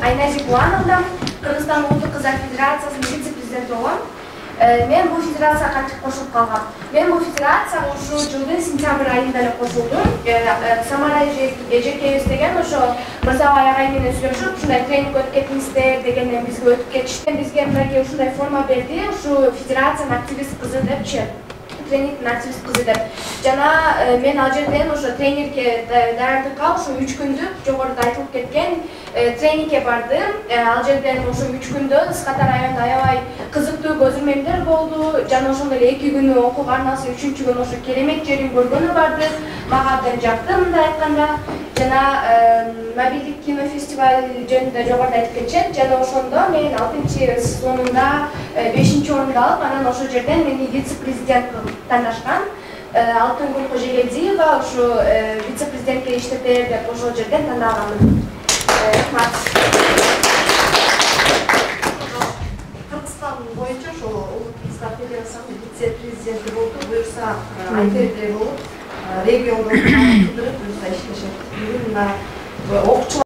Айназик Уановна, Кыргызстан Улуттук Кыздар Федерациясынын вице-президенти болгом. Мен бул федерацияга кантип кошулуп калгам? Мен бул федерацияга ушул жылдын сентябрь айында эле кошулдум. Самара эжекебиз деген ошо Мырзабай агай менен сүйлөшүп, ушундай тренинг өтүп кетиңиздер дегенден бизге өтүп кетишти. Бизге мынакей ушундай форма берди, ушу федерациянын активист кызы депчи. Тренингдин активист кызы деп. Жана мен ал жерден ошо тренингке даярдыкка ошо 3 күндүк жогоруда айтылып кеткен тренингке бардым. Ал жерден ошо 3 күндө Ысқата районунда аябай кызыктуу көзүрмемдер болду. Жана ошондой эле 2 күнү окууга арналса, 3-күнү күнү ошо керемет жерин көргөнү барды. Мага абдан жакты мындай айтканда. Жана мобилдик кинофестиваль жөнүндө жогоруда айтып кетчү. Жана ошондо мен 6-сезонунда 5-орунду алып, анан ошол жерден мени вице-президент тандашкан. Алтынгүл Кожегелдиева ушу вице-президентке иштетер деп ошол жерден тандалганмын. Рахмат. Кыргызстан боюнча ошол Улуттук Кыздар Федерациясынын вице-президенти болуп, буюрса айтерде болуп, региондо кыдырып буюрса иштешет. Бүгүн мына окуучулар